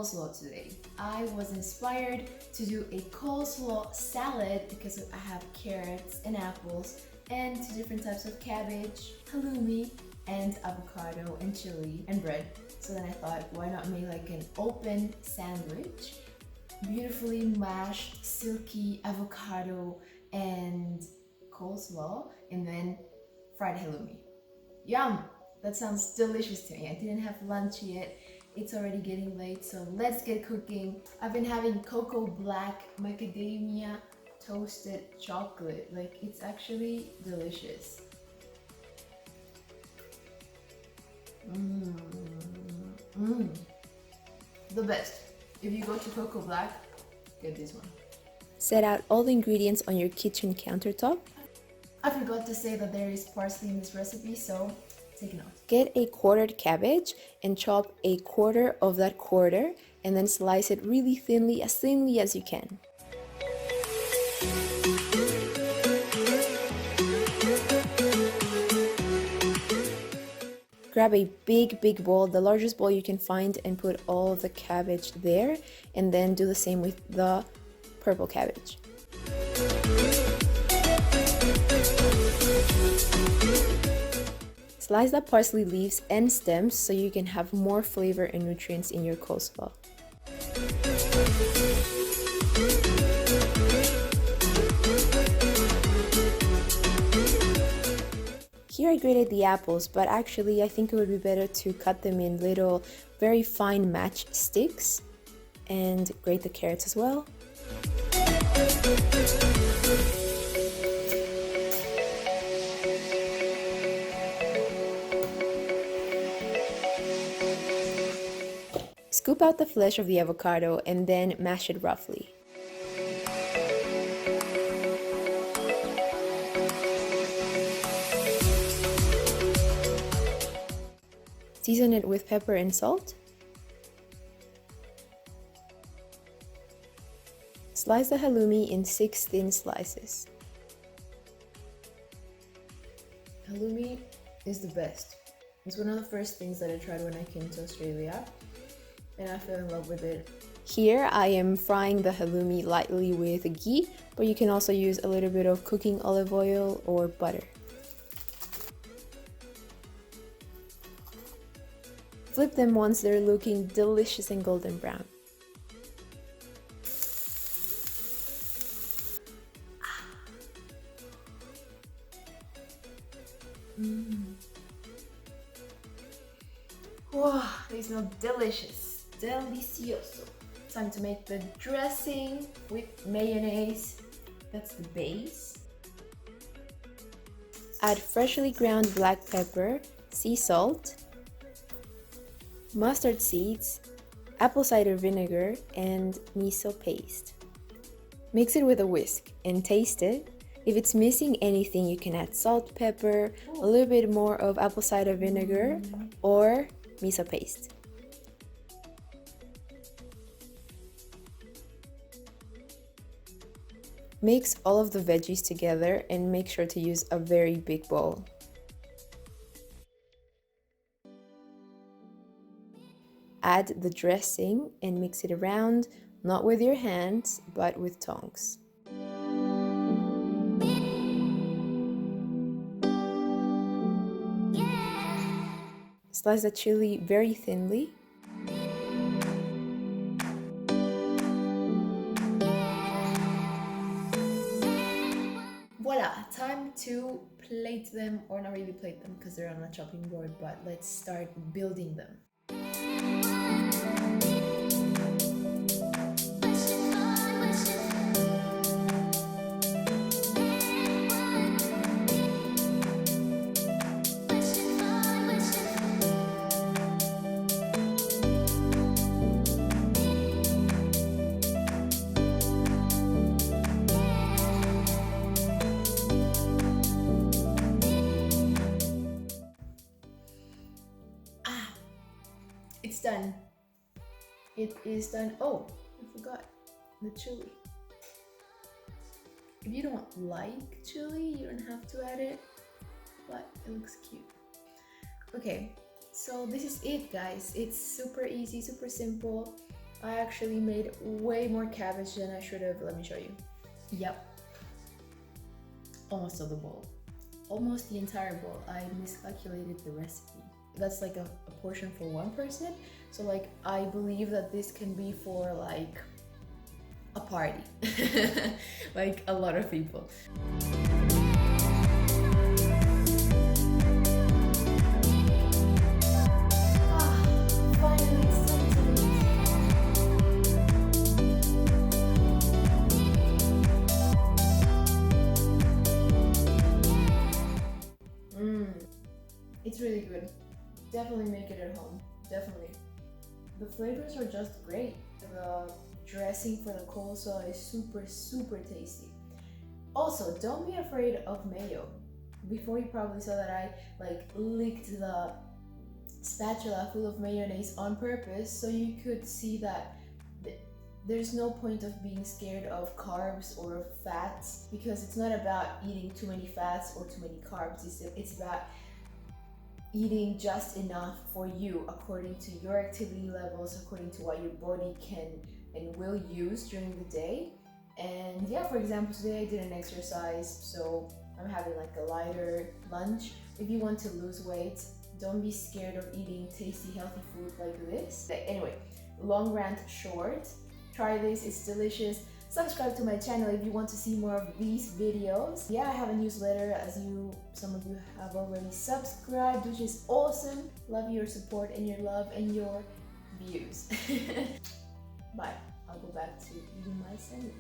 coleslaw today. I was inspired to do a coleslaw salad because I have carrots and apples and 2 different types of cabbage, halloumi, and avocado and chili and bread. So then I thought, why not make like an open sandwich? Beautifully mashed, silky avocado and coleslaw, and then fried halloumi. Yum! That sounds delicious to me. I didn't have lunch yet. It's already getting late, so let's get cooking. I've been having cocoa black macadamia toasted chocolate. Like, it's actually delicious. The best. If you go to Cocoa Black, get this one. Set out all the ingredients on your kitchen countertop. I forgot to say that there is parsley in this recipe, so take note. Get a quartered cabbage and chop a quarter of that quarter and then slice it really thinly as you can. Grab a big bowl, the largest bowl you can find, and put all of the cabbage there, and then do the same with the purple cabbage. Slice the parsley leaves and stems so you can have more flavor and nutrients in your coleslaw. Here I grated the apples, but actually I think it would be better to cut them in little, very fine matchsticks, and grate the carrots as well. Scoop out the flesh of the avocado and then mash it roughly. Season it with pepper and salt. Slice the halloumi in 6 thin slices. Halloumi is the best. It's one of the first things that I tried when I came to Australia, and I fell in love with it. Here I am frying the halloumi lightly with ghee, but you can also use a little bit of cooking olive oil or butter. Flip them once they're looking delicious and golden brown. Wow, they smell delicious. Delicioso. Time to make the dressing with mayonnaise. That's the base. Add freshly ground black pepper, sea salt, mustard seeds, apple cider vinegar, and miso paste. Mix it with a whisk and taste it. If it's missing anything, you can add salt, pepper, a little bit more of apple cider vinegar, or miso paste. Mix all of the veggies together and make sure to use a very big bowl. Add the dressing and mix it around, not with your hands, but with tongs. Slice the chili very thinly. Voila, time to plate them, or not really plate them because they're on a chopping board, but let's start building them. It's done. It is done. Oh, I forgot the chili. If you don't like chili, you don't have to add it, but it looks cute. Okay, so this is it, guys. It's super easy, super simple. I actually made way more cabbage than I should have. Let me show you. Yep. Almost all the bowl. Almost the entire bowl. I miscalculated the recipe. That's like a portion for one person. So like I believe that this can be for like a party. Like a lot of people. Finally it's time to eat. It's really good. Definitely make it at home. Definitely. The flavors are just great. The dressing for the coleslaw is super, super tasty. Also, don't be afraid of mayo. Before you probably saw that I like licked the spatula full of mayonnaise on purpose so you could see that there's no point of being scared of carbs or fats, because it's not about eating too many fats or too many carbs. It's about eating just enough for you according to your activity levels, according to what your body can and will use during the day. And yeah, for example, today I didn't exercise, so I'm having like a lighter lunch. If you want to lose weight, don't be scared of eating tasty, healthy food like this. Anyway, long rant short, try this, it's delicious. Subscribe to my channel if you want to see more of these videos. Yeah, I have a newsletter, as some of you have already subscribed, which is awesome. Love your support and your love and your views. Bye. I'll go back to eating my sandwich.